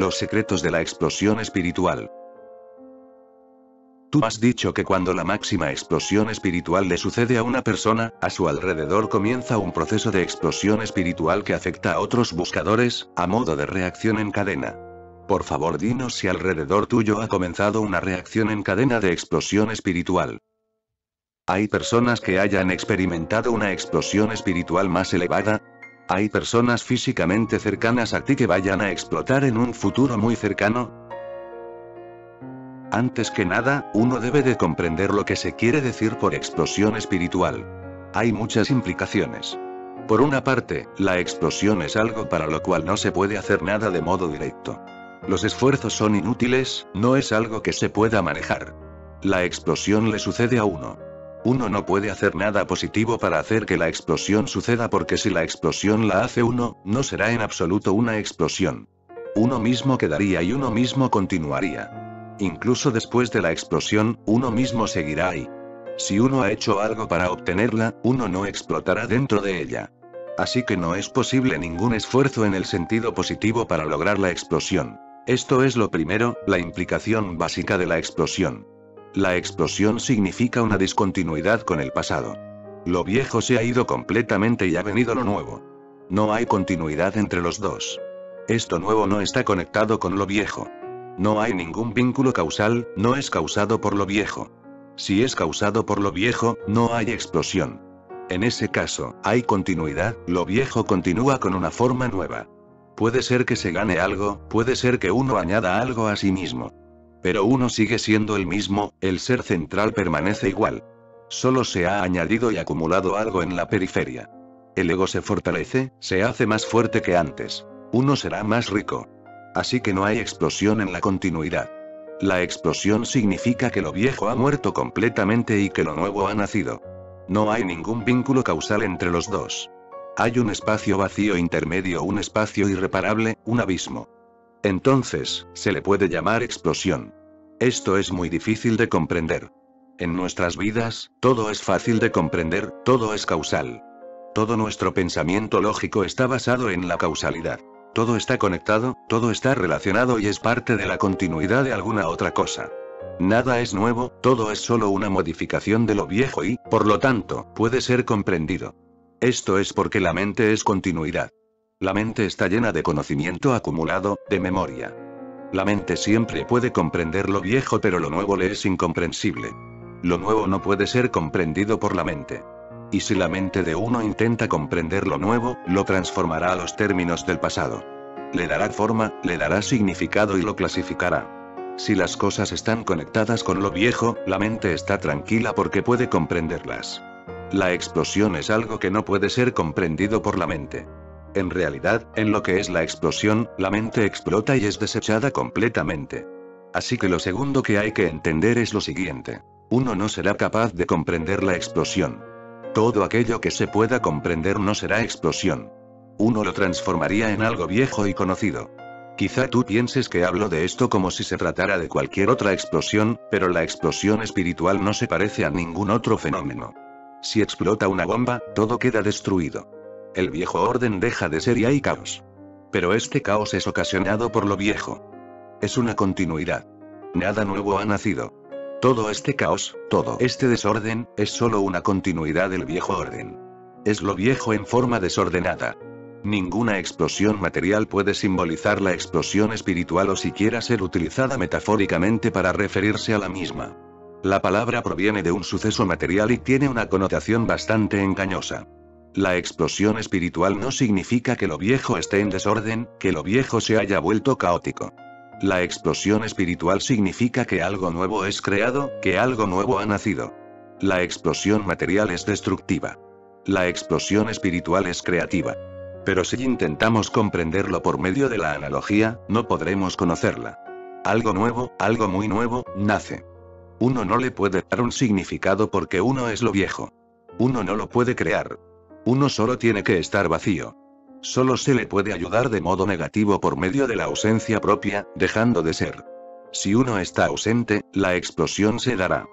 Los secretos de la explosión espiritual. Tú has dicho que cuando la máxima explosión espiritual le sucede a una persona, a su alrededor comienza un proceso de explosión espiritual que afecta a otros buscadores, a modo de reacción en cadena. Por favor, dinos si alrededor tuyo ha comenzado una reacción en cadena de explosión espiritual. ¿Hay personas que hayan experimentado una explosión espiritual más elevada? ¿Hay personas físicamente cercanas a ti que vayan a explotar en un futuro muy cercano? Antes que nada, uno debe de comprender lo que se quiere decir por explosión espiritual. Hay muchas implicaciones. Por una parte, la explosión es algo para lo cual no se puede hacer nada de modo directo. Los esfuerzos son inútiles, no es algo que se pueda manejar. La explosión le sucede a uno. Uno no puede hacer nada positivo para hacer que la explosión suceda porque si la explosión la hace uno, no será en absoluto una explosión. Uno mismo quedaría y uno mismo continuaría. Incluso después de la explosión, uno mismo seguirá ahí. Si uno ha hecho algo para obtenerla, uno no explotará dentro de ella. Así que no es posible ningún esfuerzo en el sentido positivo para lograr la explosión. Esto es lo primero, la implicación básica de la explosión. La explosión significa una discontinuidad con el pasado. Lo viejo se ha ido completamente y ha venido lo nuevo. No hay continuidad entre los dos. Esto nuevo no está conectado con lo viejo. No hay ningún vínculo causal, no es causado por lo viejo. Si es causado por lo viejo, no hay explosión. En ese caso, hay continuidad, lo viejo continúa con una forma nueva. Puede ser que se gane algo, puede ser que uno añada algo a sí mismo. Pero uno sigue siendo el mismo, el ser central permanece igual. Solo se ha añadido y acumulado algo en la periferia. El ego se fortalece, se hace más fuerte que antes. Uno será más rico. Así que no hay explosión en la continuidad. La explosión significa que lo viejo ha muerto completamente y que lo nuevo ha nacido. No hay ningún vínculo causal entre los dos. Hay un espacio vacío intermedio, un espacio irreparable, un abismo. Entonces, se le puede llamar explosión. Esto es muy difícil de comprender. En nuestras vidas, todo es fácil de comprender, todo es causal. Todo nuestro pensamiento lógico está basado en la causalidad. Todo está conectado, todo está relacionado y es parte de la continuidad de alguna otra cosa. Nada es nuevo, todo es solo una modificación de lo viejo y, por lo tanto, puede ser comprendido. Esto es porque la mente es continuidad. La mente está llena de conocimiento acumulado, de memoria. La mente siempre puede comprender lo viejo, pero lo nuevo le es incomprensible. Lo nuevo no puede ser comprendido por la mente. Y si la mente de uno intenta comprender lo nuevo, lo transformará a los términos del pasado. Le dará forma, le dará significado y lo clasificará. Si las cosas están conectadas con lo viejo, la mente está tranquila porque puede comprenderlas. La explosión es algo que no puede ser comprendido por la mente. En realidad, en lo que es la explosión, la mente explota y es desechada completamente. Así que lo segundo que hay que entender es lo siguiente. Uno no será capaz de comprender la explosión. Todo aquello que se pueda comprender no será explosión. Uno lo transformaría en algo viejo y conocido. Quizá tú pienses que hablo de esto como si se tratara de cualquier otra explosión, pero la explosión espiritual no se parece a ningún otro fenómeno. Si explota una bomba, todo queda destruido. El viejo orden deja de ser y hay caos. Pero este caos es ocasionado por lo viejo. Es una continuidad. Nada nuevo ha nacido. Todo este caos, todo este desorden, es solo una continuidad del viejo orden. Es lo viejo en forma desordenada. Ninguna explosión material puede simbolizar la explosión espiritual o siquiera ser utilizada metafóricamente para referirse a la misma. La palabra proviene de un suceso material y tiene una connotación bastante engañosa. La explosión espiritual no significa que lo viejo esté en desorden, que lo viejo se haya vuelto caótico. La explosión espiritual significa que algo nuevo es creado, que algo nuevo ha nacido. La explosión material es destructiva. La explosión espiritual es creativa. Pero si intentamos comprenderlo por medio de la analogía, no podremos conocerla. Algo nuevo, algo muy nuevo, nace. Uno no le puede dar un significado porque uno es lo viejo. Uno no lo puede crear. Uno solo tiene que estar vacío. Solo se le puede ayudar de modo negativo por medio de la ausencia propia, dejando de ser. Si uno está ausente, la explosión se dará.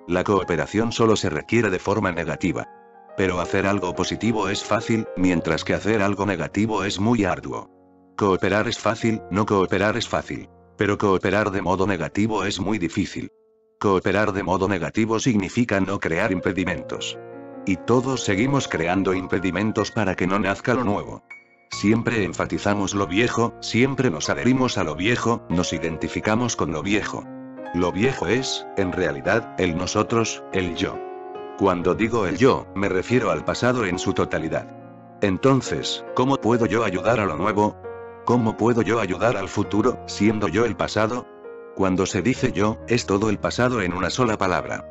La cooperación solo se requiere de forma negativa. Pero hacer algo positivo es fácil, mientras que hacer algo negativo es muy arduo. Cooperar es fácil, no cooperar es fácil. Pero cooperar de modo negativo es muy difícil. Cooperar de modo negativo significa no crear impedimentos. Y todos seguimos creando impedimentos para que no nazca lo nuevo. Siempre enfatizamos lo viejo, siempre nos adherimos a lo viejo, nos identificamos con lo viejo. Lo viejo es, en realidad, el nosotros, el yo. Cuando digo el yo, me refiero al pasado en su totalidad. Entonces, ¿cómo puedo yo ayudar a lo nuevo? ¿Cómo puedo yo ayudar al futuro, siendo yo el pasado? Cuando se dice yo, es todo el pasado en una sola palabra.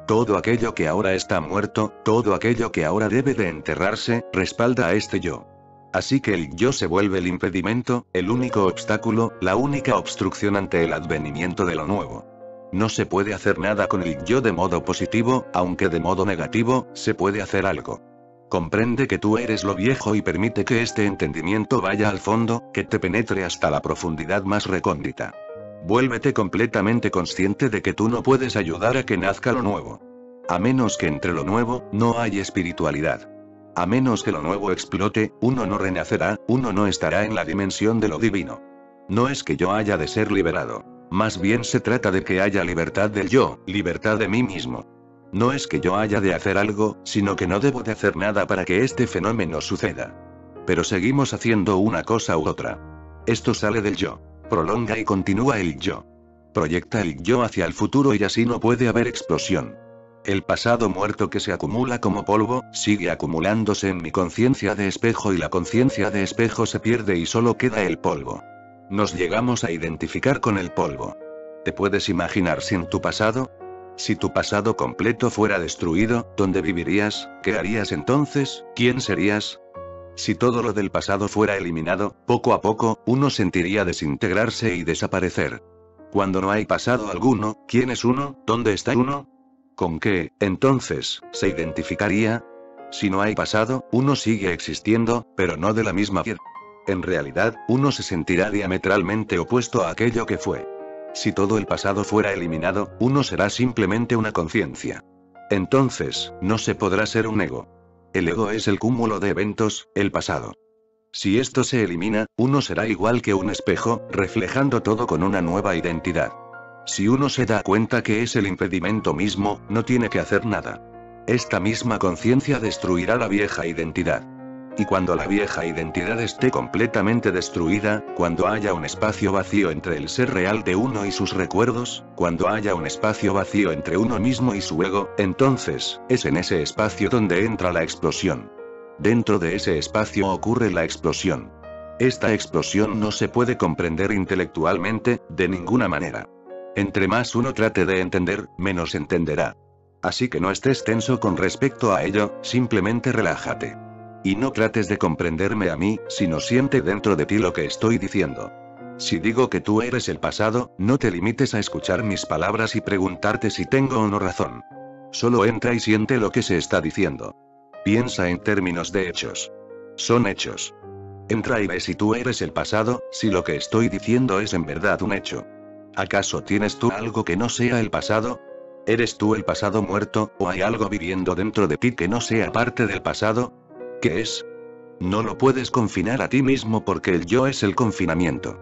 Todo aquello que ahora está muerto, todo aquello que ahora debe de enterrarse, respalda a este yo. Así que el yo se vuelve el impedimento, el único obstáculo, la única obstrucción ante el advenimiento de lo nuevo. No se puede hacer nada con el yo de modo positivo, aunque de modo negativo, se puede hacer algo. Comprende que tú eres lo viejo y permite que este entendimiento vaya al fondo, que te penetre hasta la profundidad más recóndita. Vuélvete completamente consciente de que tú no puedes ayudar a que nazca lo nuevo. A menos que entre lo nuevo, no hay espiritualidad. A menos que lo nuevo explote, uno no renacerá, uno no estará en la dimensión de lo divino. No es que yo haya de ser liberado. Más bien se trata de que haya libertad del yo, libertad de mí mismo. No es que yo haya de hacer algo, sino que no debo de hacer nada para que este fenómeno suceda. Pero seguimos haciendo una cosa u otra. Esto sale del yo. Prolonga y continúa el yo. Proyecta el yo hacia el futuro y así no puede haber explosión. El pasado muerto que se acumula como polvo, sigue acumulándose en mi conciencia de espejo y la conciencia de espejo se pierde y solo queda el polvo. Nos llegamos a identificar con el polvo. ¿Te puedes imaginar sin tu pasado? Si tu pasado completo fuera destruido, ¿dónde vivirías? ¿Qué harías entonces? ¿Quién serías? Si todo lo del pasado fuera eliminado, poco a poco, uno sentiría desintegrarse y desaparecer. Cuando no hay pasado alguno, ¿quién es uno? ¿Dónde está uno? ¿Con qué, entonces, se identificaría? Si no hay pasado, uno sigue existiendo, pero no de la misma manera. En realidad, uno se sentirá diametralmente opuesto a aquello que fue. Si todo el pasado fuera eliminado, uno será simplemente una conciencia. Entonces, no se podrá ser un ego. El ego es el cúmulo de eventos, el pasado. Si esto se elimina, uno será igual que un espejo, reflejando todo con una nueva identidad. Si uno se da cuenta que es el impedimento mismo, no tiene que hacer nada. Esta misma conciencia destruirá la vieja identidad. Y cuando la vieja identidad esté completamente destruida, cuando haya un espacio vacío entre el ser real de uno y sus recuerdos, cuando haya un espacio vacío entre uno mismo y su ego, entonces, es en ese espacio donde entra la explosión. Dentro de ese espacio ocurre la explosión. Esta explosión no se puede comprender intelectualmente, de ninguna manera. Entre más uno trate de entender, menos entenderá. Así que no estés tenso con respecto a ello, simplemente relájate. Y no trates de comprenderme a mí, sino siente dentro de ti lo que estoy diciendo. Si digo que tú eres el pasado, no te limites a escuchar mis palabras y preguntarte si tengo o no razón. Solo entra y siente lo que se está diciendo. Piensa en términos de hechos. Son hechos. Entra y ve si tú eres el pasado, si lo que estoy diciendo es en verdad un hecho. ¿Acaso tienes tú algo que no sea el pasado? ¿Eres tú el pasado muerto, o hay algo viviendo dentro de ti que no sea parte del pasado? ¿Qué es? No lo puedes confinar a ti mismo porque el yo es el confinamiento.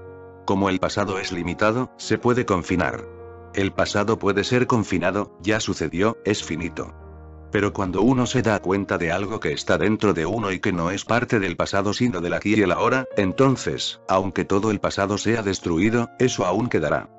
Como el pasado es limitado, se puede confinar. El pasado puede ser confinado, ya sucedió, es finito. Pero cuando uno se da cuenta de algo que está dentro de uno y que no es parte del pasado sino del aquí y el ahora, entonces, aunque todo el pasado sea destruido, eso aún quedará.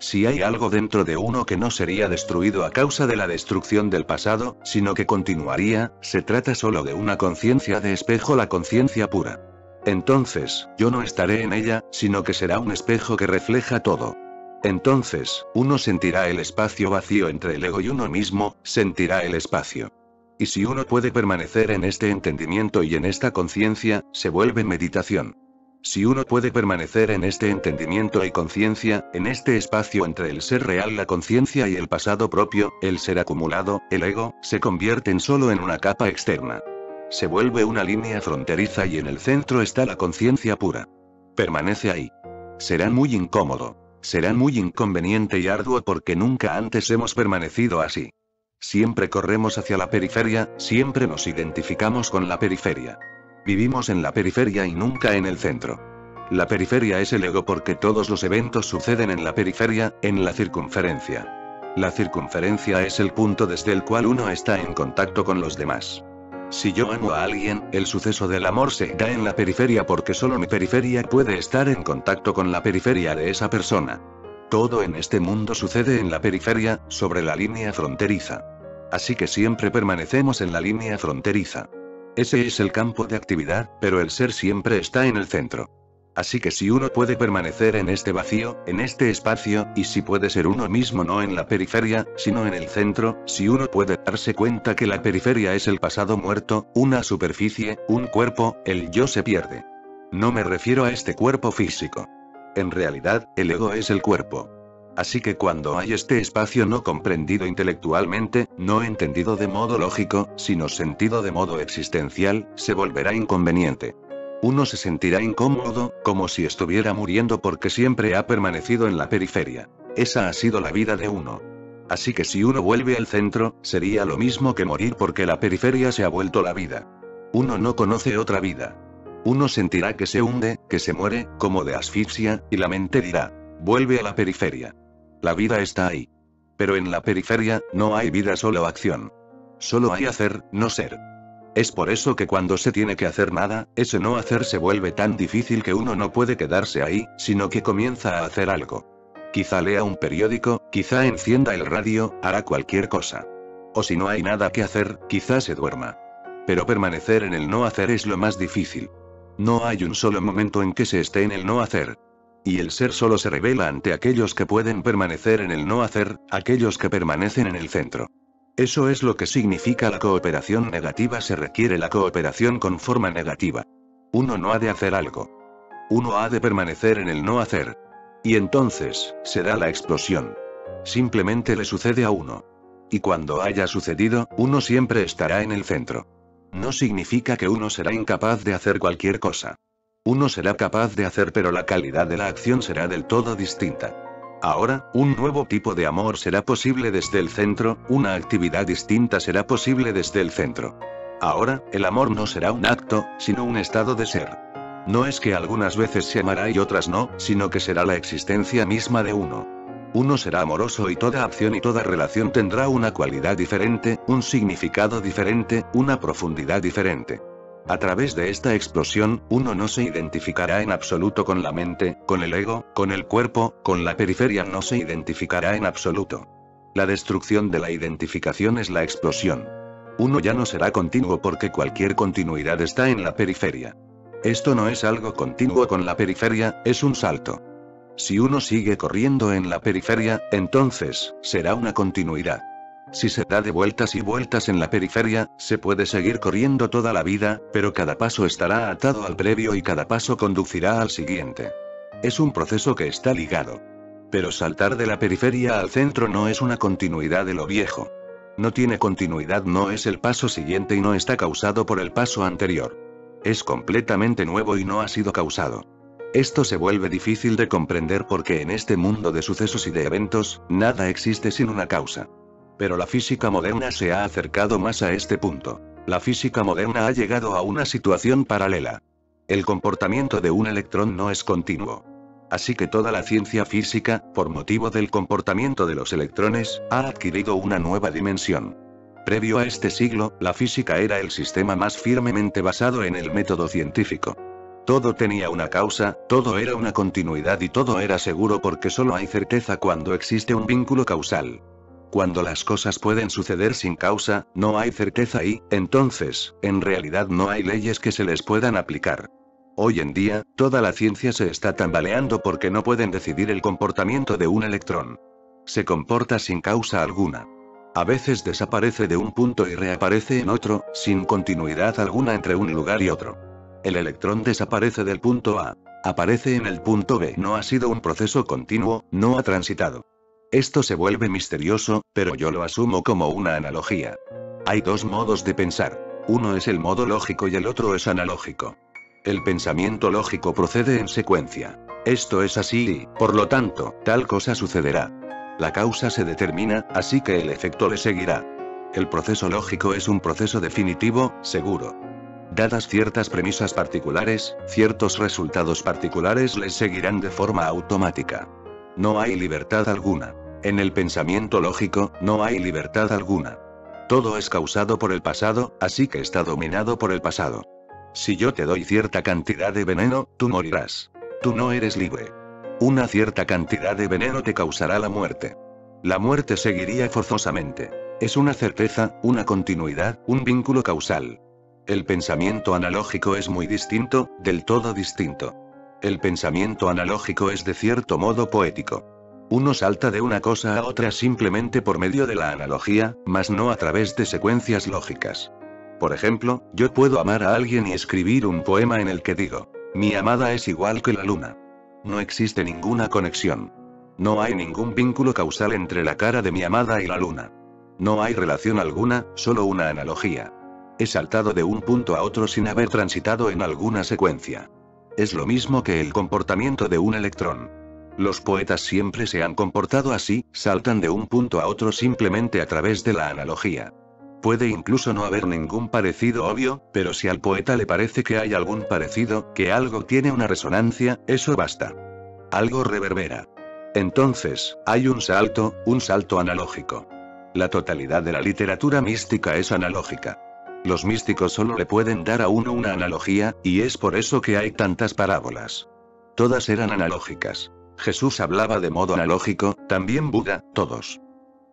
Si hay algo dentro de uno que no sería destruido a causa de la destrucción del pasado, sino que continuaría, se trata solo de una conciencia de espejo, la conciencia pura. Entonces, yo no estaré en ella, sino que será un espejo que refleja todo. Entonces, uno sentirá el espacio vacío entre el ego y uno mismo, sentirá el espacio. Y si uno puede permanecer en este entendimiento y en esta conciencia, se vuelve meditación. Si uno puede permanecer en este entendimiento y conciencia, en este espacio entre el ser real, la conciencia y el pasado propio, el ser acumulado, el ego, se convierten solo en una capa externa. Se vuelve una línea fronteriza y en el centro está la conciencia pura. Permanece ahí. Será muy incómodo. Será muy inconveniente y arduo porque nunca antes hemos permanecido así. Siempre corremos hacia la periferia, siempre nos identificamos con la periferia. Vivimos en la periferia y nunca en el centro. La periferia es el ego porque todos los eventos suceden en la periferia, en la circunferencia. La circunferencia es el punto desde el cual uno está en contacto con los demás. Si yo amo a alguien, el suceso del amor se da en la periferia porque solo mi periferia puede estar en contacto con la periferia de esa persona. Todo en este mundo sucede en la periferia, sobre la línea fronteriza. Así que siempre permanecemos en la línea fronteriza. Ese es el campo de actividad, pero el ser siempre está en el centro. Así que si uno puede permanecer en este vacío, en este espacio, y si puede ser uno mismo no en la periferia, sino en el centro, si uno puede darse cuenta que la periferia es el pasado muerto, una superficie, un cuerpo, el yo se pierde. No me refiero a este cuerpo físico. En realidad, el ego es el cuerpo. Así que cuando hay este espacio no comprendido intelectualmente, no entendido de modo lógico, sino sentido de modo existencial, se volverá inconveniente. Uno se sentirá incómodo, como si estuviera muriendo porque siempre ha permanecido en la periferia. Esa ha sido la vida de uno. Así que si uno vuelve al centro, sería lo mismo que morir porque la periferia se ha vuelto la vida. Uno no conoce otra vida. Uno sentirá que se hunde, que se muere, como de asfixia, y la mente dirá, vuelve a la periferia. La vida está ahí. Pero en la periferia, no hay vida, solo acción. Solo hay hacer, no ser. Es por eso que cuando se tiene que hacer nada, ese no hacer se vuelve tan difícil que uno no puede quedarse ahí, sino que comienza a hacer algo. Quizá lea un periódico, quizá encienda el radio, hará cualquier cosa. O si no hay nada que hacer, quizá se duerma. Pero permanecer en el no hacer es lo más difícil. No hay un solo momento en que se esté en el no hacer. Y el ser solo se revela ante aquellos que pueden permanecer en el no hacer, aquellos que permanecen en el centro. Eso es lo que significa la cooperación negativa. Se requiere la cooperación con forma negativa. Uno no ha de hacer algo. Uno ha de permanecer en el no hacer. Y entonces, se da la explosión. Simplemente le sucede a uno. Y cuando haya sucedido, uno siempre estará en el centro. No significa que uno será incapaz de hacer cualquier cosa. Uno será capaz de hacer, pero la calidad de la acción será del todo distinta. Ahora, un nuevo tipo de amor será posible desde el centro, una actividad distinta será posible desde el centro. Ahora, el amor no será un acto, sino un estado de ser. No es que algunas veces se amará y otras no, sino que será la existencia misma de uno. Uno será amoroso y toda acción y toda relación tendrá una cualidad diferente, un significado diferente, una profundidad diferente. A través de esta explosión, uno no se identificará en absoluto con la mente, con el ego, con el cuerpo, con la periferia no se identificará en absoluto. La destrucción de la identificación es la explosión. Uno ya no será continuo porque cualquier continuidad está en la periferia. Esto no es algo continuo con la periferia, es un salto. Si uno sigue corriendo en la periferia, entonces, será una continuidad. Si se da de vueltas y vueltas en la periferia, se puede seguir corriendo toda la vida, pero cada paso estará atado al previo y cada paso conducirá al siguiente. Es un proceso que está ligado. Pero saltar de la periferia al centro no es una continuidad de lo viejo. No tiene continuidad, no es el paso siguiente y no está causado por el paso anterior. Es completamente nuevo y no ha sido causado. Esto se vuelve difícil de comprender porque en este mundo de sucesos y de eventos, nada existe sin una causa. Pero la física moderna se ha acercado más a este punto. La física moderna ha llegado a una situación paralela. El comportamiento de un electrón no es continuo. Así que toda la ciencia física, por motivo del comportamiento de los electrones, ha adquirido una nueva dimensión. Previo a este siglo, la física era el sistema más firmemente basado en el método científico. Todo tenía una causa, todo era una continuidad y todo era seguro porque solo hay certeza cuando existe un vínculo causal. Cuando las cosas pueden suceder sin causa, no hay certeza y, entonces, en realidad no hay leyes que se les puedan aplicar. Hoy en día, toda la ciencia se está tambaleando porque no pueden decidir el comportamiento de un electrón. Se comporta sin causa alguna. A veces desaparece de un punto y reaparece en otro, sin continuidad alguna entre un lugar y otro. El electrón desaparece del punto A. Aparece en el punto B. No ha sido un proceso continuo, no ha transitado. Esto se vuelve misterioso, pero yo lo asumo como una analogía. Hay dos modos de pensar. Uno es el modo lógico y el otro es analógico. El pensamiento lógico procede en secuencia. Esto es así y, por lo tanto, tal cosa sucederá. La causa se determina, así que el efecto le seguirá. El proceso lógico es un proceso definitivo, seguro. Dadas ciertas premisas particulares, ciertos resultados particulares les seguirán de forma automática. No hay libertad alguna. En el pensamiento lógico, no hay libertad alguna. Todo es causado por el pasado, así que está dominado por el pasado. Si yo te doy cierta cantidad de veneno, tú morirás. Tú no eres libre. Una cierta cantidad de veneno te causará la muerte. La muerte seguiría forzosamente. Es una certeza, una continuidad, un vínculo causal. El pensamiento analógico es muy distinto, del todo distinto. El pensamiento analógico es de cierto modo poético. Uno salta de una cosa a otra simplemente por medio de la analogía, mas no a través de secuencias lógicas. Por ejemplo, yo puedo amar a alguien y escribir un poema en el que digo, mi amada es igual que la luna. No existe ninguna conexión. No hay ningún vínculo causal entre la cara de mi amada y la luna. No hay relación alguna, solo una analogía. He saltado de un punto a otro sin haber transitado en alguna secuencia. Es lo mismo que el comportamiento de un electrón. Los poetas siempre se han comportado así, saltan de un punto a otro simplemente a través de la analogía. Puede incluso no haber ningún parecido obvio, pero si al poeta le parece que hay algún parecido, que algo tiene una resonancia, eso basta. Algo reverbera. Entonces, hay un salto analógico. La totalidad de la literatura mística es analógica. Los místicos solo le pueden dar a uno una analogía, y es por eso que hay tantas parábolas. Todas eran analógicas. Jesús hablaba de modo analógico, también Buda, todos.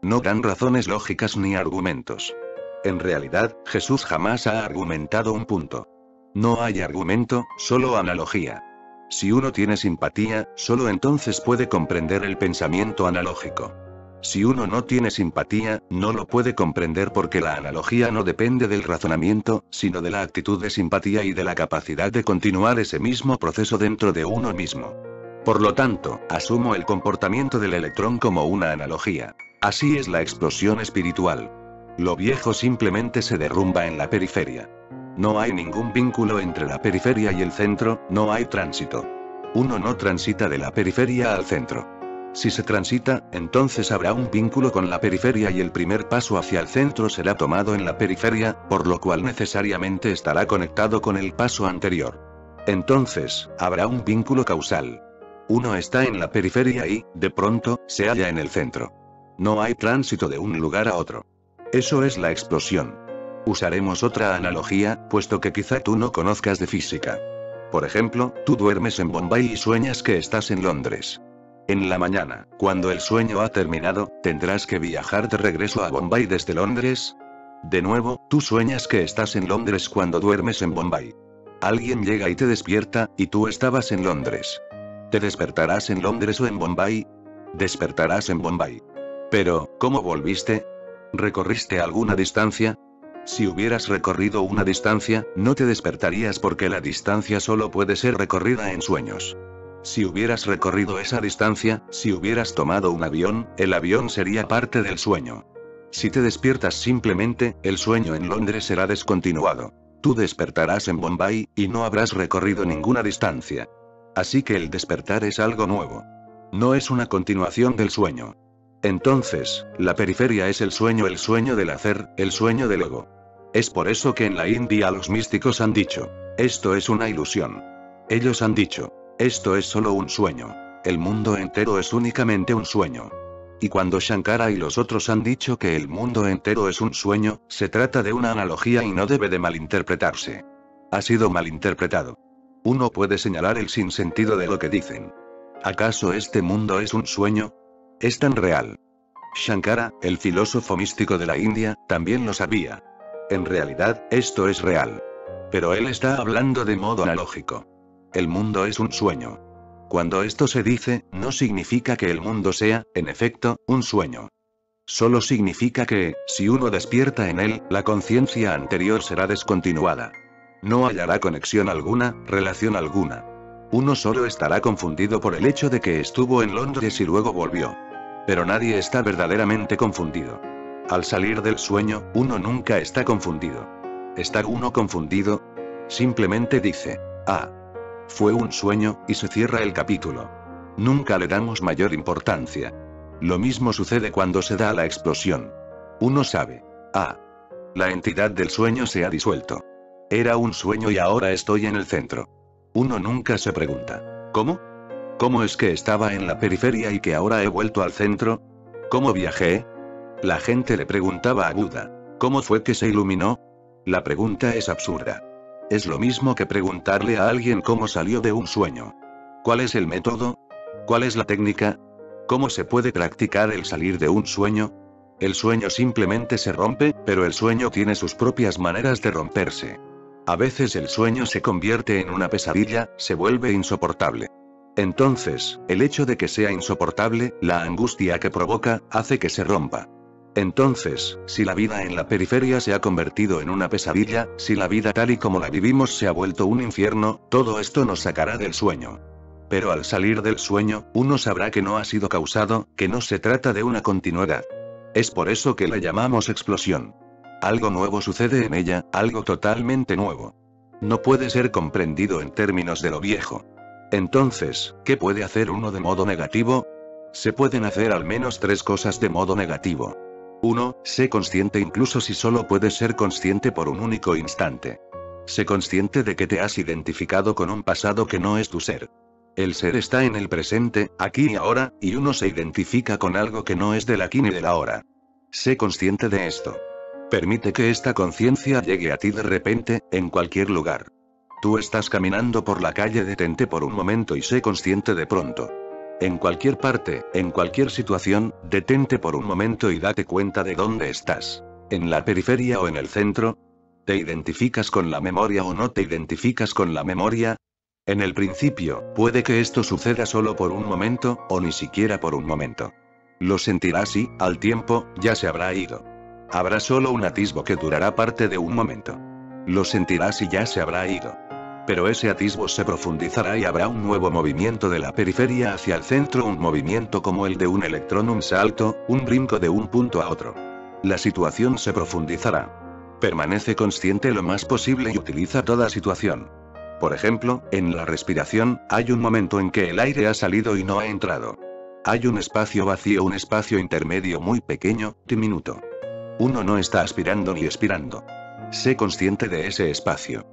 No dan razones lógicas ni argumentos. En realidad, Jesús jamás ha argumentado un punto. No hay argumento, solo analogía. Si uno tiene simpatía, solo entonces puede comprender el pensamiento analógico. Si uno no tiene simpatía, no lo puede comprender porque la analogía no depende del razonamiento, sino de la actitud de simpatía y de la capacidad de continuar ese mismo proceso dentro de uno mismo. Por lo tanto, asumo el comportamiento del electrón como una analogía. Así es la explosión espiritual. Lo viejo simplemente se derrumba en la periferia. No hay ningún vínculo entre la periferia y el centro, no hay tránsito. Uno no transita de la periferia al centro. Si se transita, entonces habrá un vínculo con la periferia y el primer paso hacia el centro será tomado en la periferia, por lo cual necesariamente estará conectado con el paso anterior. Entonces, habrá un vínculo causal. Uno está en la periferia y, de pronto, se halla en el centro. No hay tránsito de un lugar a otro. Eso es la explosión. Usaremos otra analogía, puesto que quizá tú no conozcas de física. Por ejemplo, tú duermes en Bombay y sueñas que estás en Londres. En la mañana, cuando el sueño ha terminado, tendrás que viajar de regreso a Bombay desde Londres. De nuevo, tú sueñas que estás en Londres cuando duermes en Bombay. Alguien llega y te despierta, y tú estabas en Londres. ¿Te despertarás en Londres o en Bombay? Despertarás en Bombay. Pero, ¿cómo volviste? ¿Recorriste alguna distancia? Si hubieras recorrido una distancia, no te despertarías porque la distancia solo puede ser recorrida en sueños. Si hubieras recorrido esa distancia, si hubieras tomado un avión, el avión sería parte del sueño. Si te despiertas simplemente, el sueño en Londres será descontinuado. Tú despertarás en Bombay, y no habrás recorrido ninguna distancia. Así que el despertar es algo nuevo. No es una continuación del sueño. Entonces, la periferia es el sueño del hacer, el sueño del ego. Es por eso que en la India los místicos han dicho, esto es una ilusión. Ellos han dicho, esto es solo un sueño. El mundo entero es únicamente un sueño. Y cuando Shankara y los otros han dicho que el mundo entero es un sueño, se trata de una analogía y no debe de malinterpretarse. Ha sido malinterpretado. Uno puede señalar el sinsentido de lo que dicen. ¿Acaso este mundo es un sueño? Es tan real. Shankara, el filósofo místico de la India, también lo sabía. En realidad, esto es real. Pero él está hablando de modo analógico. El mundo es un sueño. Cuando esto se dice, no significa que el mundo sea, en efecto, un sueño. Solo significa que, si uno despierta en él, la conciencia anterior será descontinuada. No hallará conexión alguna, relación alguna. Uno solo estará confundido por el hecho de que estuvo en Londres y luego volvió. Pero nadie está verdaderamente confundido. Al salir del sueño, uno nunca está confundido. ¿Está uno confundido? Simplemente dice, ah, fue un sueño, y se cierra el capítulo. Nunca le damos mayor importancia. Lo mismo sucede cuando se da la explosión. Uno sabe, ah, la entidad del sueño se ha disuelto. Era un sueño y ahora estoy en el centro. Uno nunca se pregunta, ¿cómo? ¿Cómo es que estaba en la periferia y que ahora he vuelto al centro? ¿Cómo viajé? La gente le preguntaba a Buda, ¿cómo fue que se iluminó? La pregunta es absurda. Es lo mismo que preguntarle a alguien cómo salió de un sueño. ¿Cuál es el método? ¿Cuál es la técnica? ¿Cómo se puede practicar el salir de un sueño? El sueño simplemente se rompe, pero el sueño tiene sus propias maneras de romperse. A veces el sueño se convierte en una pesadilla, se vuelve insoportable. Entonces, el hecho de que sea insoportable, la angustia que provoca, hace que se rompa. Entonces, si la vida en la periferia se ha convertido en una pesadilla, si la vida tal y como la vivimos se ha vuelto un infierno, todo esto nos sacará del sueño. Pero al salir del sueño, uno sabrá que no ha sido causado, que no se trata de una continuidad. Es por eso que la llamamos explosión. Algo nuevo sucede en ella, algo totalmente nuevo. No puede ser comprendido en términos de lo viejo. Entonces, ¿qué puede hacer uno de modo negativo? Se pueden hacer al menos 3 cosas de modo negativo. 1. Sé consciente incluso si solo puedes ser consciente por un único instante. Sé consciente de que te has identificado con un pasado que no es tu ser. El ser está en el presente, aquí y ahora, y uno se identifica con algo que no es del aquí ni del ahora. Sé consciente de esto. Permite que esta conciencia llegue a ti de repente, en cualquier lugar. Tú estás caminando por la calle, detente por un momento y sé consciente de pronto. En cualquier parte, en cualquier situación, detente por un momento y date cuenta de dónde estás. ¿En la periferia o en el centro? ¿Te identificas con la memoria o no te identificas con la memoria? En el principio, puede que esto suceda solo por un momento, o ni siquiera por un momento. Lo sentirás y, al tiempo, ya se habrá ido. Habrá solo un atisbo que durará parte de un momento. Lo sentirás y ya se habrá ido. Pero ese atisbo se profundizará y habrá un nuevo movimiento de la periferia hacia el centro, un movimiento como el de un electrón, un salto, un brinco de un punto a otro. La situación se profundizará. Permanece consciente lo más posible y utiliza toda situación. Por ejemplo, en la respiración, hay un momento en que el aire ha salido y no ha entrado. Hay un espacio vacío, un espacio intermedio muy pequeño, diminuto. Uno no está aspirando ni expirando. Sé consciente de ese espacio.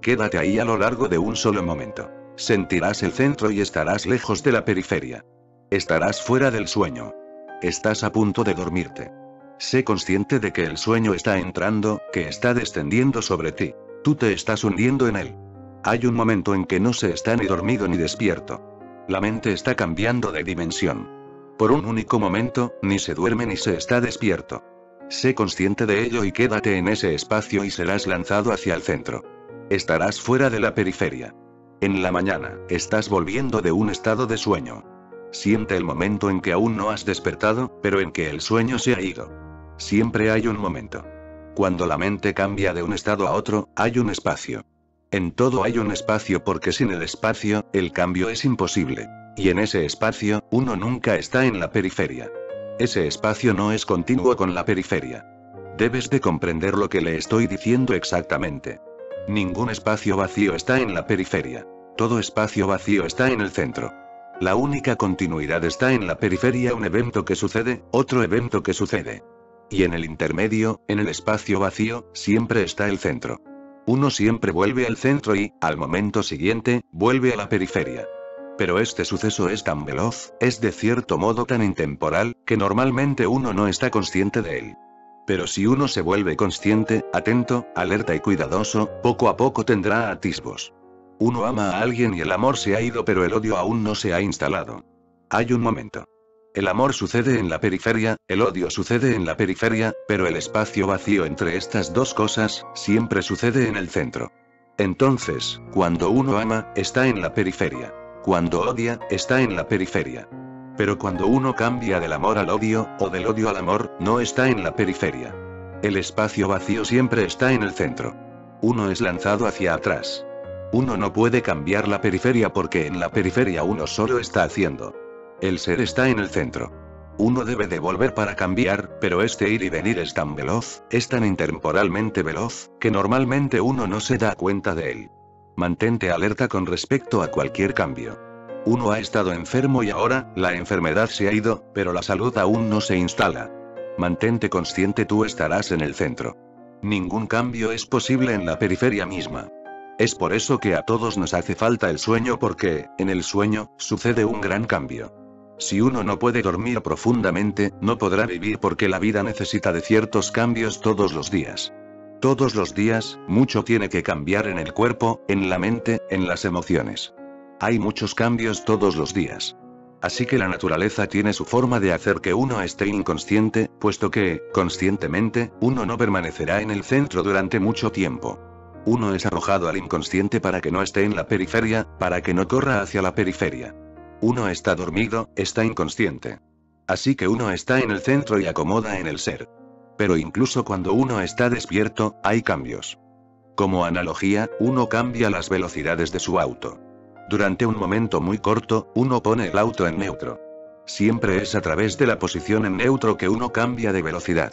Quédate ahí a lo largo de un solo momento. Sentirás el centro y estarás lejos de la periferia. Estarás fuera del sueño. Estás a punto de dormirte. Sé consciente de que el sueño está entrando, que está descendiendo sobre ti. Tú te estás hundiendo en él. Hay un momento en que no se está ni dormido ni despierto. La mente está cambiando de dimensión. Por un único momento, ni se duerme ni se está despierto. Sé consciente de ello y quédate en ese espacio y serás lanzado hacia el centro. Estarás fuera de la periferia. En la mañana, estás volviendo de un estado de sueño. Siente el momento en que aún no has despertado, pero en que el sueño se ha ido. Siempre hay un momento. Cuando la mente cambia de un estado a otro, hay un espacio. En todo hay un espacio porque sin el espacio, el cambio es imposible. Y en ese espacio, uno nunca está en la periferia. Ese espacio no es continuo con la periferia. Debes de comprender lo que le estoy diciendo exactamente. Ningún espacio vacío está en la periferia. Todo espacio vacío está en el centro. La única continuidad está en la periferia, un evento que sucede, otro evento que sucede. Y en el intermedio, en el espacio vacío, siempre está el centro. Uno siempre vuelve al centro y, al momento siguiente, vuelve a la periferia. Pero este suceso es tan veloz, es de cierto modo tan intemporal, que normalmente uno no está consciente de él. Pero si uno se vuelve consciente, atento, alerta y cuidadoso, poco a poco tendrá atisbos. Uno ama a alguien y el amor se ha ido, pero el odio aún no se ha instalado. Hay un momento. El amor sucede en la periferia, el odio sucede en la periferia, pero el espacio vacío entre estas dos cosas, siempre sucede en el centro. Entonces, cuando uno ama, está en la periferia. Cuando odia, está en la periferia. Pero cuando uno cambia del amor al odio, o del odio al amor, no está en la periferia. El espacio vacío siempre está en el centro. Uno es lanzado hacia atrás. Uno no puede cambiar la periferia porque en la periferia uno solo está haciendo. El ser está en el centro. Uno debe de volver para cambiar, pero este ir y venir es tan veloz, es tan intemporalmente veloz, que normalmente uno no se da cuenta de él. Mantente alerta con respecto a cualquier cambio. Uno ha estado enfermo y ahora, la enfermedad se ha ido, pero la salud aún no se instala. Mantente consciente, tú estarás en el centro. Ningún cambio es posible en la periferia misma. Es por eso que a todos nos hace falta el sueño porque, en el sueño, sucede un gran cambio. Si uno no puede dormir profundamente, no podrá vivir porque la vida necesita de ciertos cambios todos los días. Todos los días, mucho tiene que cambiar en el cuerpo, en la mente, en las emociones. Hay muchos cambios todos los días. Así que la naturaleza tiene su forma de hacer que uno esté inconsciente, puesto que, conscientemente, uno no permanecerá en el centro durante mucho tiempo. Uno es arrojado al inconsciente para que no esté en la periferia, para que no corra hacia la periferia. Uno está dormido, está inconsciente. Así que uno está en el centro y acomoda en el ser. Pero incluso cuando uno está despierto, hay cambios. Como analogía, uno cambia las velocidades de su auto. Durante un momento muy corto, uno pone el auto en neutro. Siempre es a través de la posición en neutro que uno cambia de velocidad.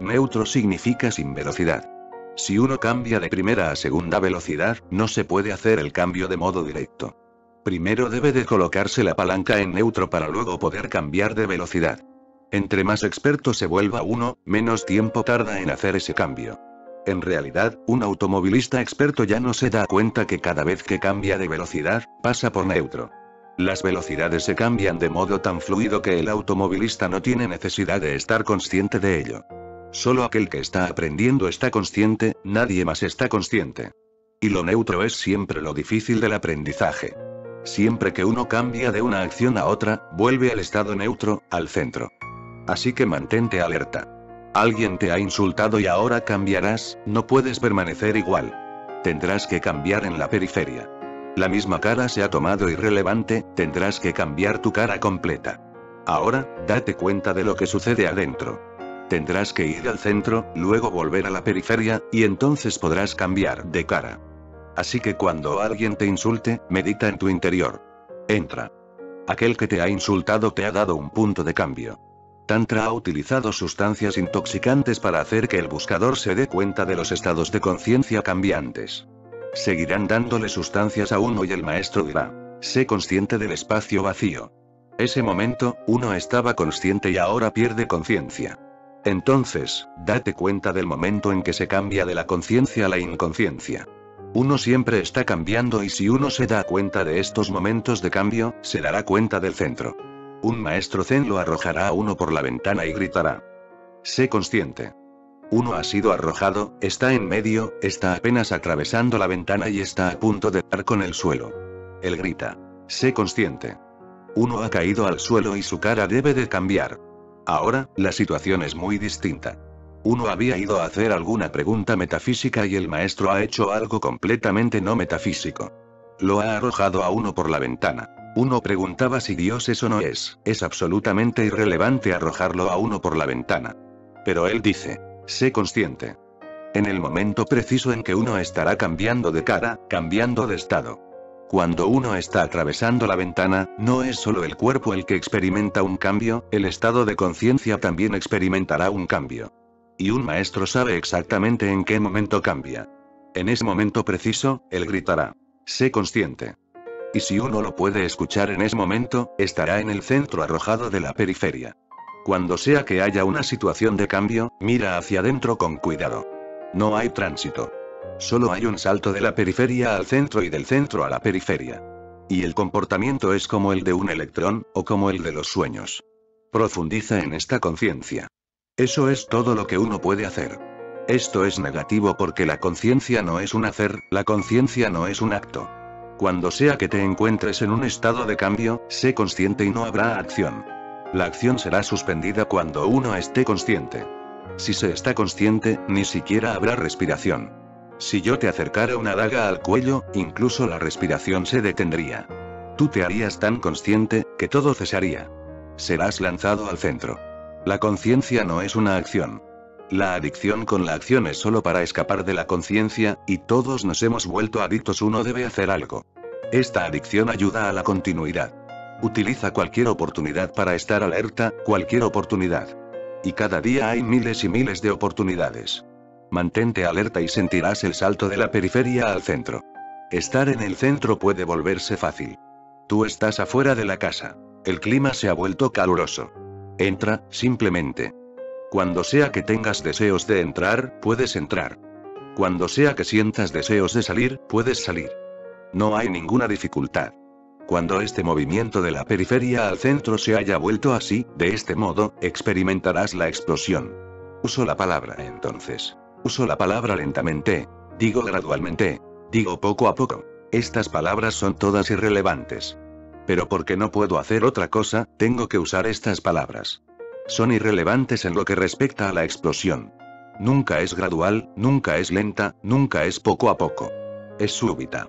Neutro significa sin velocidad. Si uno cambia de primera a segunda velocidad, no se puede hacer el cambio de modo directo. Primero debe de colocarse la palanca en neutro para luego poder cambiar de velocidad. Entre más experto se vuelva uno, menos tiempo tarda en hacer ese cambio. En realidad, un automovilista experto ya no se da cuenta que cada vez que cambia de velocidad, pasa por neutro. Las velocidades se cambian de modo tan fluido que el automovilista no tiene necesidad de estar consciente de ello. Solo aquel que está aprendiendo está consciente, nadie más está consciente. Y lo neutro es siempre lo difícil del aprendizaje. Siempre que uno cambia de una acción a otra, vuelve al estado neutro, al centro. Así que mantente alerta. Alguien te ha insultado y ahora cambiarás, no puedes permanecer igual. Tendrás que cambiar en la periferia. La misma cara se ha tomado irrelevante, tendrás que cambiar tu cara completa. Ahora, date cuenta de lo que sucede adentro. Tendrás que ir al centro, luego volver a la periferia, y entonces podrás cambiar de cara. Así que cuando alguien te insulte, medita en tu interior. Entra. Aquel que te ha insultado te ha dado un punto de cambio. Tantra ha utilizado sustancias intoxicantes para hacer que el buscador se dé cuenta de los estados de conciencia cambiantes. Seguirán dándole sustancias a uno y el maestro dirá: sé consciente del espacio vacío. Ese momento, uno estaba consciente y ahora pierde conciencia. Entonces, date cuenta del momento en que se cambia de la conciencia a la inconsciencia. Uno siempre está cambiando y si uno se da cuenta de estos momentos de cambio, se dará cuenta del centro. Un maestro zen lo arrojará a uno por la ventana y gritará: sé consciente. Uno ha sido arrojado, está en medio, está apenas atravesando la ventana y está a punto de dar con el suelo. Él grita: sé consciente. Uno ha caído al suelo y su cara debe de cambiar. Ahora, la situación es muy distinta. Uno había ido a hacer alguna pregunta metafísica y el maestro ha hecho algo completamente no metafísico. Lo ha arrojado a uno por la ventana. Uno preguntaba si Dios es o no es. Es absolutamente irrelevante arrojarlo a uno por la ventana. Pero él dice: sé consciente. En el momento preciso en que uno estará cambiando de cara, cambiando de estado. Cuando uno está atravesando la ventana, no es solo el cuerpo el que experimenta un cambio, el estado de conciencia también experimentará un cambio. Y un maestro sabe exactamente en qué momento cambia. En ese momento preciso, él gritará: sé consciente. Y si uno lo puede escuchar en ese momento, estará en el centro arrojado de la periferia. Cuando sea que haya una situación de cambio, mira hacia adentro con cuidado. No hay tránsito. Solo hay un salto de la periferia al centro y del centro a la periferia. Y el comportamiento es como el de un electrón, o como el de los sueños. Profundiza en esta conciencia. Eso es todo lo que uno puede hacer. Esto es negativo porque la conciencia no es un hacer, la conciencia no es un acto. Cuando sea que te encuentres en un estado de cambio, sé consciente y no habrá acción. La acción será suspendida cuando uno esté consciente. Si se está consciente, ni siquiera habrá respiración. Si yo te acercara una daga al cuello, incluso la respiración se detendría. Tú te harías tan consciente, que todo cesaría. Serás lanzado al centro. La conciencia no es una acción. La adicción con la acción es solo para escapar de la conciencia, y todos nos hemos vuelto adictos. Uno debe hacer algo. Esta adicción ayuda a la continuidad. Utiliza cualquier oportunidad para estar alerta, cualquier oportunidad. Y cada día hay miles y miles de oportunidades. Mantente alerta y sentirás el salto de la periferia al centro. Estar en el centro puede volverse fácil. Tú estás afuera de la casa. El clima se ha vuelto caluroso. Entra, simplemente. Cuando sea que tengas deseos de entrar, puedes entrar. Cuando sea que sientas deseos de salir, puedes salir. No hay ninguna dificultad. Cuando este movimiento de la periferia al centro se haya vuelto así, de este modo, experimentarás la explosión. Uso la palabra entonces. Uso la palabra lentamente. Digo gradualmente. Digo poco a poco. Estas palabras son todas irrelevantes. Pero porque no puedo hacer otra cosa, tengo que usar estas palabras. Son irrelevantes en lo que respecta a la explosión. Nunca es gradual, nunca es lenta, nunca es poco a poco. Es súbita.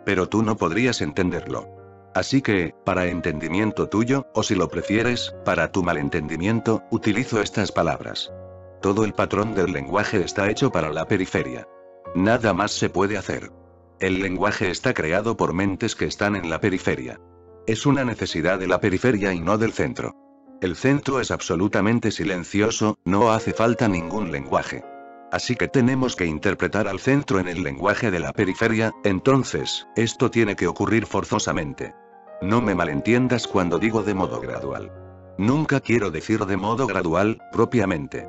Pero tú no podrías entenderlo. Así que, para entendimiento tuyo, o si lo prefieres, para tu malentendimiento, utilizo estas palabras. Todo el patrón del lenguaje está hecho para la periferia. Nada más se puede hacer. El lenguaje está creado por mentes que están en la periferia. Es una necesidad de la periferia y no del centro. El centro es absolutamente silencioso, no hace falta ningún lenguaje. Así que tenemos que interpretar al centro en el lenguaje de la periferia, entonces, esto tiene que ocurrir forzosamente. No me malentiendas cuando digo de modo gradual. Nunca quiero decir de modo gradual, propiamente.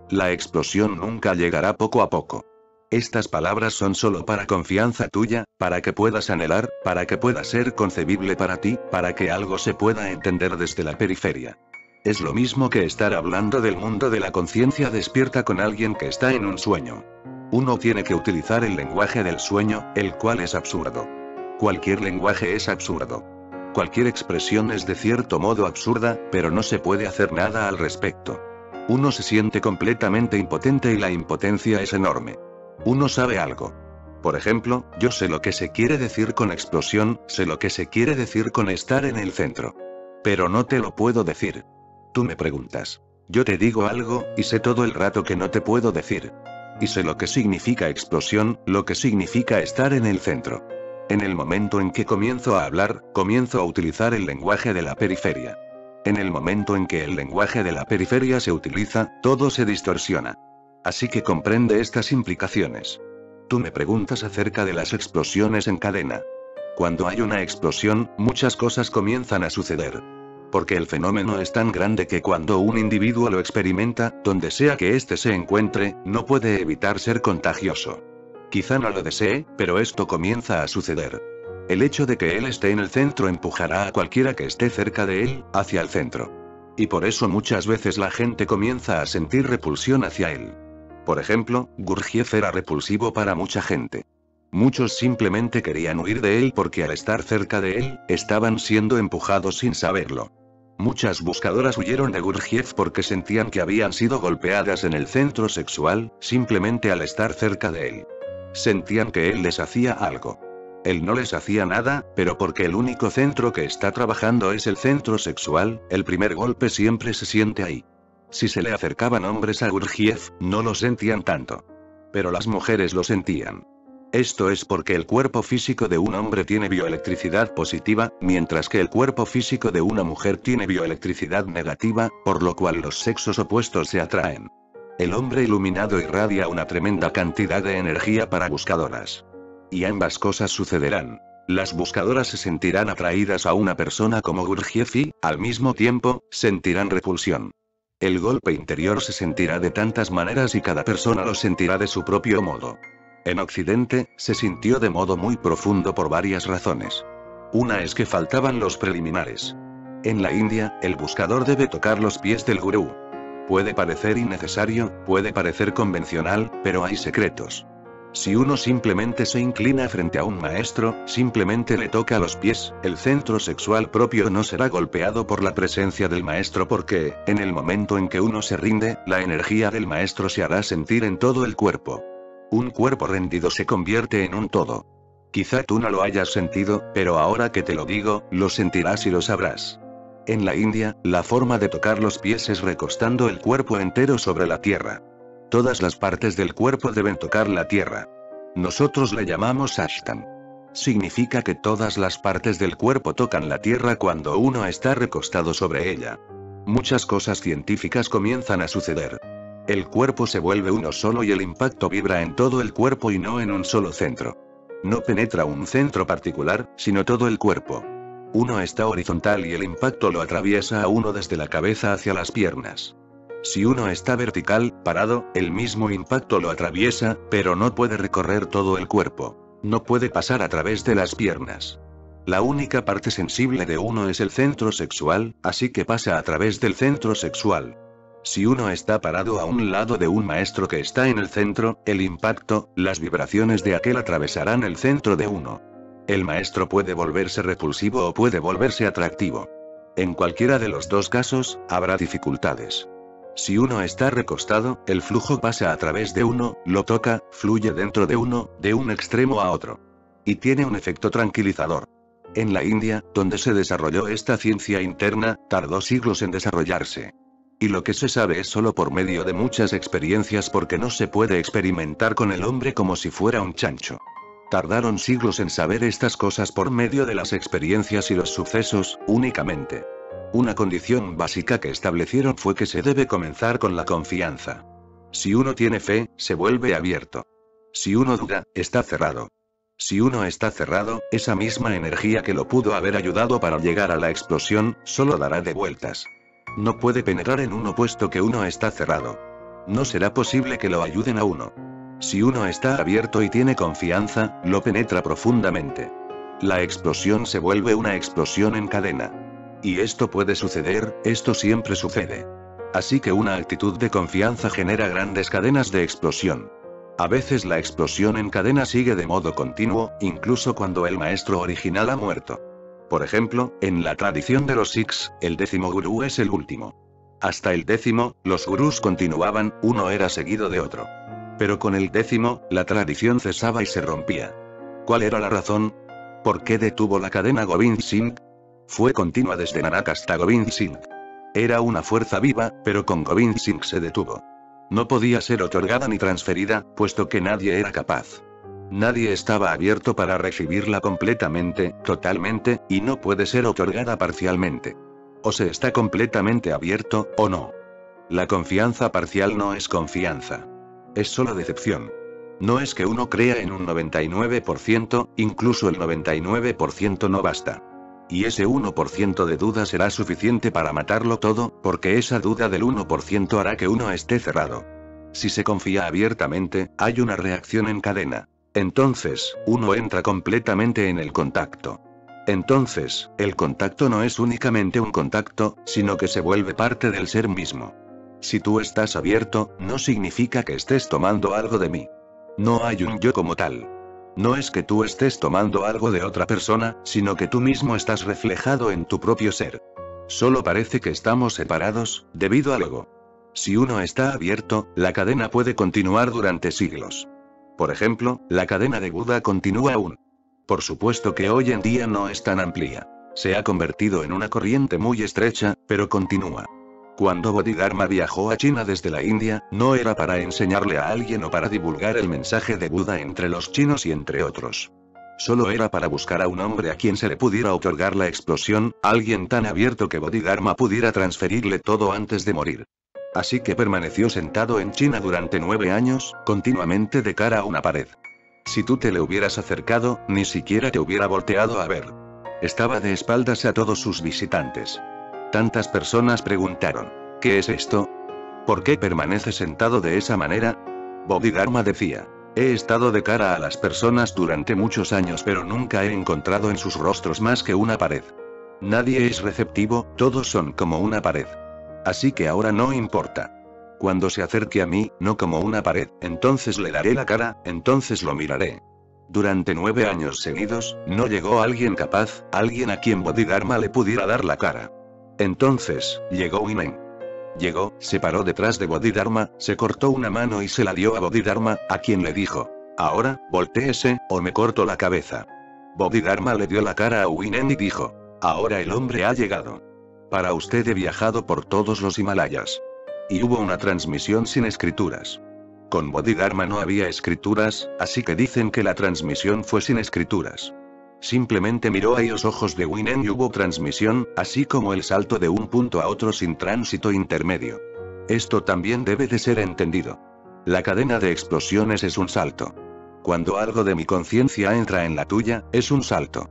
La explosión nunca llegará poco a poco. Estas palabras son solo para confianza tuya, para que puedas anhelar, para que pueda ser concebible para ti, para que algo se pueda entender desde la periferia. Es lo mismo que estar hablando del mundo de la conciencia despierta con alguien que está en un sueño. Uno tiene que utilizar el lenguaje del sueño, el cual es absurdo. Cualquier lenguaje es absurdo. Cualquier expresión es de cierto modo absurda, pero no se puede hacer nada al respecto. Uno se siente completamente impotente y la impotencia es enorme. Uno sabe algo. Por ejemplo, yo sé lo que se quiere decir con explosión, sé lo que se quiere decir con estar en el centro. Pero no te lo puedo decir. Tú me preguntas. Yo te digo algo, y sé todo el rato que no te puedo decir. Y sé lo que significa explosión, lo que significa estar en el centro. En el momento en que comienzo a hablar, comienzo a utilizar el lenguaje de la periferia. En el momento en que el lenguaje de la periferia se utiliza, todo se distorsiona. Así que comprende estas implicaciones. Tú me preguntas acerca de las explosiones en cadena. Cuando hay una explosión, muchas cosas comienzan a suceder. Porque el fenómeno es tan grande que cuando un individuo lo experimenta, donde sea que éste se encuentre, no puede evitar ser contagioso. Quizá no lo desee, pero esto comienza a suceder. El hecho de que él esté en el centro empujará a cualquiera que esté cerca de él, hacia el centro. Y por eso muchas veces la gente comienza a sentir repulsión hacia él. Por ejemplo, Gurdjieff era repulsivo para mucha gente. Muchos simplemente querían huir de él porque al estar cerca de él, estaban siendo empujados sin saberlo. Muchas buscadoras huyeron de Gurdjieff porque sentían que habían sido golpeadas en el centro sexual, simplemente al estar cerca de él. Sentían que él les hacía algo. Él no les hacía nada, pero porque el único centro que está trabajando es el centro sexual, el primer golpe siempre se siente ahí. Si se le acercaban hombres a Gurdjieff, no lo sentían tanto. Pero las mujeres lo sentían. Esto es porque el cuerpo físico de un hombre tiene bioelectricidad positiva, mientras que el cuerpo físico de una mujer tiene bioelectricidad negativa, por lo cual los sexos opuestos se atraen. El hombre iluminado irradia una tremenda cantidad de energía para buscadoras. Y ambas cosas sucederán. Las buscadoras se sentirán atraídas a una persona como Gurdjieff y, al mismo tiempo, sentirán repulsión. El golpe interior se sentirá de tantas maneras y cada persona lo sentirá de su propio modo. En Occidente, se sintió de modo muy profundo por varias razones. Una es que faltaban los preliminares. En la India, el buscador debe tocar los pies del gurú. Puede parecer innecesario, puede parecer convencional, pero hay secretos. Si uno simplemente se inclina frente a un maestro, simplemente le toca los pies, el centro sexual propio no será golpeado por la presencia del maestro porque, en el momento en que uno se rinde, la energía del maestro se hará sentir en todo el cuerpo. Un cuerpo rendido se convierte en un todo. Quizá tú no lo hayas sentido, pero ahora que te lo digo, lo sentirás y lo sabrás. En la India, la forma de tocar los pies es recostando el cuerpo entero sobre la tierra. Todas las partes del cuerpo deben tocar la tierra. Nosotros le llamamos ashtan. Significa que todas las partes del cuerpo tocan la tierra cuando uno está recostado sobre ella. Muchas cosas científicas comienzan a suceder. El cuerpo se vuelve uno solo y el impacto vibra en todo el cuerpo y no en un solo centro. No penetra un centro particular, sino todo el cuerpo. Uno está horizontal y el impacto lo atraviesa a uno desde la cabeza hacia las piernas. Si uno está vertical, parado, el mismo impacto lo atraviesa, pero no puede recorrer todo el cuerpo. No puede pasar a través de las piernas. La única parte sensible de uno es el centro sexual, así que pasa a través del centro sexual. Si uno está parado a un lado de un maestro que está en el centro, el impacto, las vibraciones de aquel atravesarán el centro de uno. El maestro puede volverse repulsivo o puede volverse atractivo. En cualquiera de los dos casos, habrá dificultades. Si uno está recostado, el flujo pasa a través de uno, lo toca, fluye dentro de uno, de un extremo a otro. Y tiene un efecto tranquilizador. En la India, donde se desarrolló esta ciencia interna, tardó siglos en desarrollarse. Y lo que se sabe es solo por medio de muchas experiencias porque no se puede experimentar con el hombre como si fuera un chancho. Tardaron siglos en saber estas cosas por medio de las experiencias y los sucesos, únicamente. Una condición básica que establecieron fue que se debe comenzar con la confianza. Si uno tiene fe, se vuelve abierto. Si uno duda, está cerrado. Si uno está cerrado, esa misma energía que lo pudo haber ayudado para llegar a la explosión, solo dará de vueltas. No puede penetrar en uno puesto que uno está cerrado. No será posible que lo ayuden a uno. Si uno está abierto y tiene confianza, lo penetra profundamente. La explosión se vuelve una explosión en cadena. Y esto puede suceder, esto siempre sucede. Así que una actitud de confianza genera grandes cadenas de explosión. A veces la explosión en cadena sigue de modo continuo, incluso cuando el maestro original ha muerto. Por ejemplo, en la tradición de los Sikhs, el 10º gurú es el último. Hasta el 10º, los gurús continuaban, uno era seguido de otro. Pero con el 10º, la tradición cesaba y se rompía. ¿Cuál era la razón? ¿Por qué detuvo la cadena Gobind Singh? Fue continua desde Nanak hasta Gobind Singh. Era una fuerza viva, pero con Gobind Singh se detuvo. No podía ser otorgada ni transferida, puesto que nadie era capaz. Nadie estaba abierto para recibirla completamente, totalmente, y no puede ser otorgada parcialmente. O se está completamente abierto, o no. La confianza parcial no es confianza. Es solo decepción. No es que uno crea en un 99%, incluso el 99% no basta. Y ese 1% de duda será suficiente para matarlo todo, porque esa duda del 1% hará que uno esté cerrado. Si se confía abiertamente, hay una reacción en cadena. Entonces, uno entra completamente en el contacto. Entonces, el contacto no es únicamente un contacto, sino que se vuelve parte del ser mismo. Si tú estás abierto, no significa que estés tomando algo de mí. No hay un yo como tal. No es que tú estés tomando algo de otra persona, sino que tú mismo estás reflejado en tu propio ser. Solo parece que estamos separados, debido al ego. Si uno está abierto, la cadena puede continuar durante siglos. Por ejemplo, la cadena de Buda continúa aún. Por supuesto que hoy en día no es tan amplia. Se ha convertido en una corriente muy estrecha, pero continúa. Cuando Bodhidharma viajó a China desde la India, no era para enseñarle a alguien o para divulgar el mensaje de Buda entre los chinos y entre otros. Solo era para buscar a un hombre a quien se le pudiera otorgar la explosión, alguien tan abierto que Bodhidharma pudiera transferirle todo antes de morir. Así que permaneció sentado en China durante 9 años, continuamente de cara a una pared. Si tú te le hubieras acercado, ni siquiera te hubiera volteado a ver. Estaba de espaldas a todos sus visitantes. Tantas personas preguntaron, ¿qué es esto? ¿Por qué permanece sentado de esa manera? Bodhidharma decía, he estado de cara a las personas durante muchos años pero nunca he encontrado en sus rostros más que una pared. Nadie es receptivo, todos son como una pared. Así que ahora no importa. Cuando se acerque a mí, no como una pared, entonces le daré la cara, entonces lo miraré. Durante 9 años seguidos, no llegó alguien capaz, alguien a quien Bodhidharma le pudiera dar la cara. Entonces, llegó Winen. Llegó, se paró detrás de Bodhidharma, se cortó una mano y se la dio a Bodhidharma, a quien le dijo, ahora, voltéese, o me corto la cabeza. Bodhidharma le dio la cara a Winen y dijo, ahora el hombre ha llegado. Para usted he viajado por todos los Himalayas. Y hubo una transmisión sin escrituras. Con Bodhidharma no había escrituras, así que dicen que la transmisión fue sin escrituras. Simplemente miró a los ojos de Winen y hubo transmisión, así como el salto de un punto a otro sin tránsito intermedio. Esto también debe de ser entendido. La cadena de explosiones es un salto. Cuando algo de mi conciencia entra en la tuya, es un salto.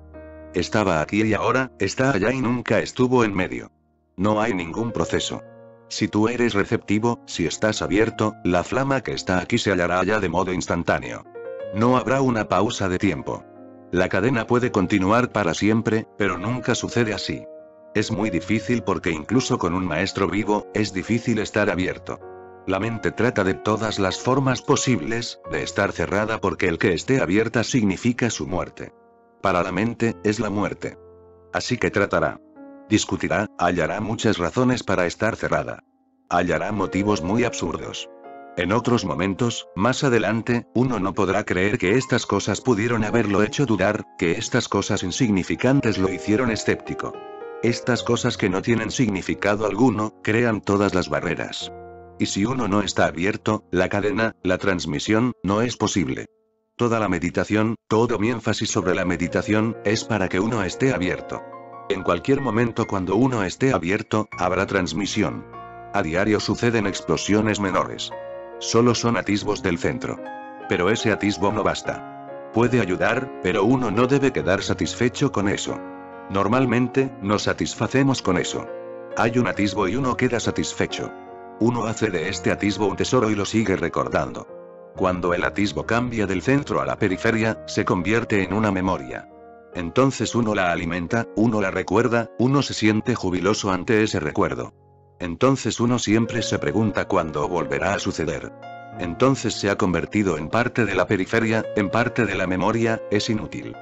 Estaba aquí y ahora, está allá y nunca estuvo en medio. No hay ningún proceso. Si tú eres receptivo, si estás abierto, la flama que está aquí se hallará allá de modo instantáneo. No habrá una pausa de tiempo. La cadena puede continuar para siempre, pero nunca sucede así. Es muy difícil porque incluso con un maestro vivo, es difícil estar abierto. La mente trata de todas las formas posibles, de estar cerrada porque el que esté abierta significa su muerte. Para la mente, es la muerte. Así que tratará. Discutirá, hallará muchas razones para estar cerrada. Hallará motivos muy absurdos. En otros momentos, más adelante, uno no podrá creer que estas cosas pudieron haberlo hecho dudar, que estas cosas insignificantes lo hicieron escéptico. Estas cosas que no tienen significado alguno, crean todas las barreras. Y si uno no está abierto, la cadena, la transmisión, no es posible. Toda la meditación, todo mi énfasis sobre la meditación, es para que uno esté abierto. En cualquier momento cuando uno esté abierto, habrá transmisión. A diario suceden explosiones menores. Solo son atisbos del centro. Pero ese atisbo no basta. Puede ayudar, pero uno no debe quedar satisfecho con eso. Normalmente, nos satisfacemos con eso. Hay un atisbo y uno queda satisfecho. Uno hace de este atisbo un tesoro y lo sigue recordando. Cuando el atisbo cambia del centro a la periferia, se convierte en una memoria. Entonces uno la alimenta, uno la recuerda, uno se siente jubiloso ante ese recuerdo. Entonces uno siempre se pregunta cuándo volverá a suceder. Entonces se ha convertido en parte de la periferia, en parte de la memoria, es inútil.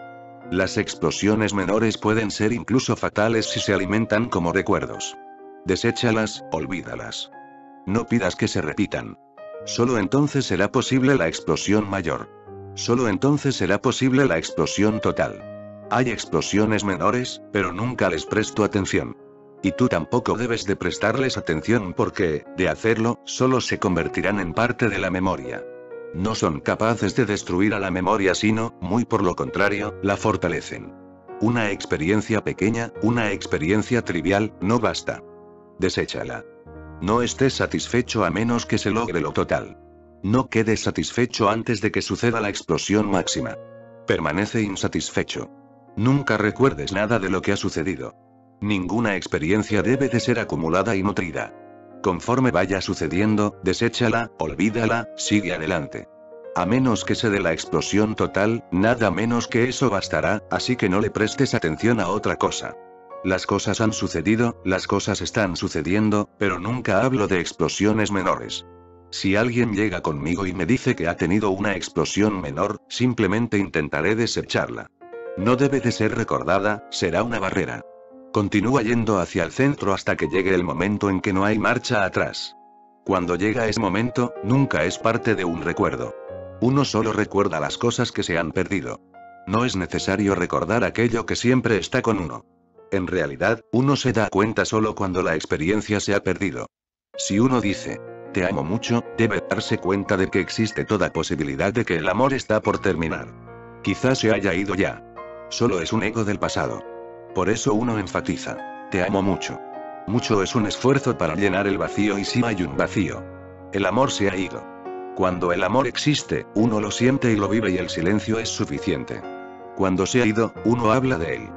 Las explosiones menores pueden ser incluso fatales si se alimentan como recuerdos. Deséchalas, olvídalas. No pidas que se repitan. Solo entonces será posible la explosión mayor. Solo entonces será posible la explosión total. Hay explosiones menores, pero nunca les presto atención. Y tú tampoco debes de prestarles atención porque, de hacerlo, solo se convertirán en parte de la memoria. No son capaces de destruir a la memoria sino, muy por lo contrario, la fortalecen. Una experiencia pequeña, una experiencia trivial, no basta. Deséchala. No estés satisfecho a menos que se logre lo total. No quedes satisfecho antes de que suceda la explosión máxima. Permanece insatisfecho. Nunca recuerdes nada de lo que ha sucedido. Ninguna experiencia debe de ser acumulada y nutrida. Conforme vaya sucediendo, deséchala, olvídala, sigue adelante. A menos que se dé la explosión total, nada menos que eso bastará, así que no le prestes atención a otra cosa. Las cosas han sucedido, las cosas están sucediendo, pero nunca hablo de explosiones menores. Si alguien llega conmigo y me dice que ha tenido una explosión menor, simplemente intentaré desecharla. No debe de ser recordada, será una barrera. Continúa yendo hacia el centro hasta que llegue el momento en que no hay marcha atrás. Cuando llega ese momento, nunca es parte de un recuerdo. Uno solo recuerda las cosas que se han perdido. No es necesario recordar aquello que siempre está con uno. En realidad, uno se da cuenta solo cuando la experiencia se ha perdido. Si uno dice, te amo mucho, debe darse cuenta de que existe toda posibilidad de que el amor está por terminar. Quizás se haya ido ya. Solo es un eco del pasado. Por eso uno enfatiza, te amo mucho. Mucho es un esfuerzo para llenar el vacío y si hay un vacío. El amor se ha ido. Cuando el amor existe, uno lo siente y lo vive y el silencio es suficiente. Cuando se ha ido, uno habla de él.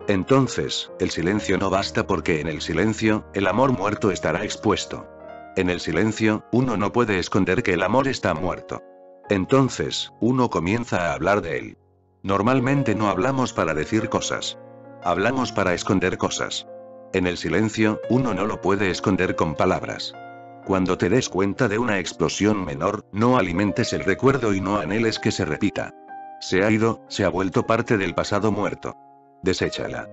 Entonces, el silencio no basta porque en el silencio, el amor muerto estará expuesto. En el silencio, uno no puede esconder que el amor está muerto. Entonces, uno comienza a hablar de él. Normalmente no hablamos para decir cosas. Hablamos para esconder cosas. En el silencio, uno no lo puede esconder con palabras. Cuando te des cuenta de una explosión menor, no alimentes el recuerdo y no anheles que se repita. Se ha ido, se ha vuelto parte del pasado muerto. Deséchala.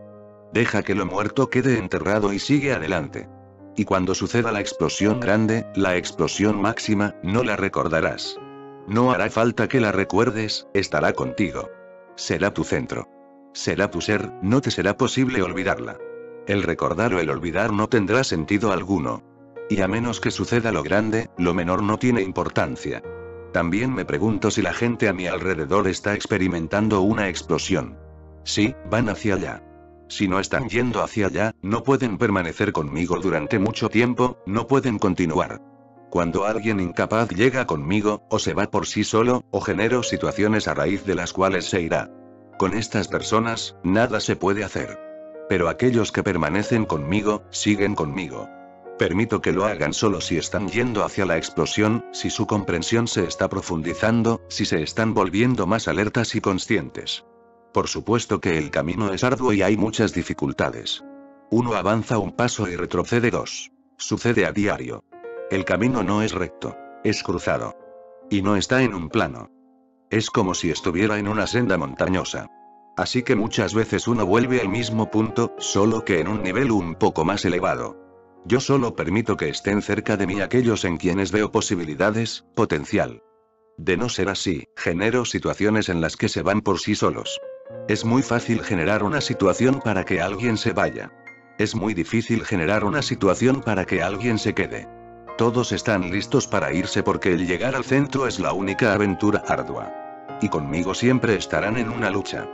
Deja que lo muerto quede enterrado y sigue adelante. Y cuando suceda la explosión grande, la explosión máxima, no la recordarás. No hará falta que la recuerdes, estará contigo. Será tu centro. Será tu ser, no te será posible olvidarla. El recordar o el olvidar no tendrá sentido alguno. Y a menos que suceda lo grande, lo menor no tiene importancia. También me pregunto si la gente a mi alrededor está experimentando una explosión. Sí, van hacia allá. Si no están yendo hacia allá, no pueden permanecer conmigo durante mucho tiempo, no pueden continuar. Cuando alguien incapaz llega conmigo, o se va por sí solo, o genero situaciones a raíz de las cuales se irá. Con estas personas, nada se puede hacer. Pero aquellos que permanecen conmigo, siguen conmigo. Permito que lo hagan solo si están yendo hacia la explosión, si su comprensión se está profundizando, si se están volviendo más alertas y conscientes. Por supuesto que el camino es arduo y hay muchas dificultades. Uno avanza un paso y retrocede dos. Sucede a diario. El camino no es recto. Es cruzado. Y no está en un plano. Es como si estuviera en una senda montañosa. Así que muchas veces uno vuelve al mismo punto, solo que en un nivel un poco más elevado. Yo solo permito que estén cerca de mí aquellos en quienes veo posibilidades, potencial. De no ser así, genero situaciones en las que se van por sí solos. Es muy fácil generar una situación para que alguien se vaya. Es muy difícil generar una situación para que alguien se quede. Todos están listos para irse porque el llegar al centro es la única aventura ardua. Y conmigo siempre estarán en una lucha.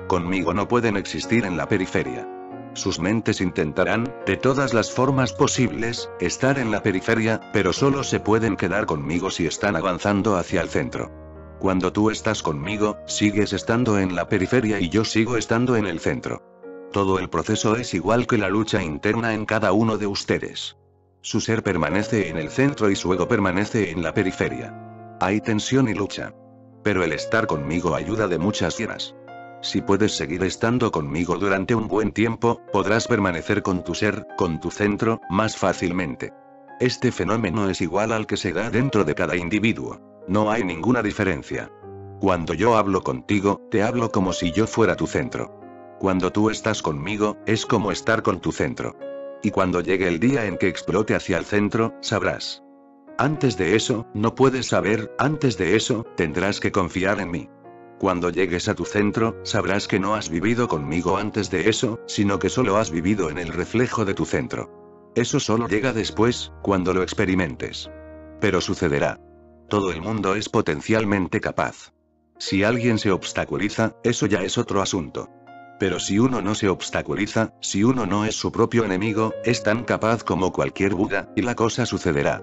Conmigo no pueden existir en la periferia. Sus mentes intentarán, de todas las formas posibles, estar en la periferia, pero solo se pueden quedar conmigo si están avanzando hacia el centro. Cuando tú estás conmigo, sigues estando en la periferia y yo sigo estando en el centro. Todo el proceso es igual que la lucha interna en cada uno de ustedes. Su ser permanece en el centro y su ego permanece en la periferia. Hay tensión y lucha. Pero el estar conmigo ayuda de muchas maneras. Si puedes seguir estando conmigo durante un buen tiempo, podrás permanecer con tu ser, con tu centro, más fácilmente. Este fenómeno es igual al que se da dentro de cada individuo. No hay ninguna diferencia. Cuando yo hablo contigo, te hablo como si yo fuera tu centro. Cuando tú estás conmigo, es como estar con tu centro. Y cuando llegue el día en que explote hacia el centro, sabrás. Antes de eso, no puedes saber, antes de eso, tendrás que confiar en mí. Cuando llegues a tu centro, sabrás que no has vivido conmigo antes de eso, sino que solo has vivido en el reflejo de tu centro. Eso solo llega después, cuando lo experimentes. Pero sucederá. Todo el mundo es potencialmente capaz. Si alguien se obstaculiza, eso ya es otro asunto. Pero si uno no se obstaculiza, si uno no es su propio enemigo, es tan capaz como cualquier Buda, y la cosa sucederá.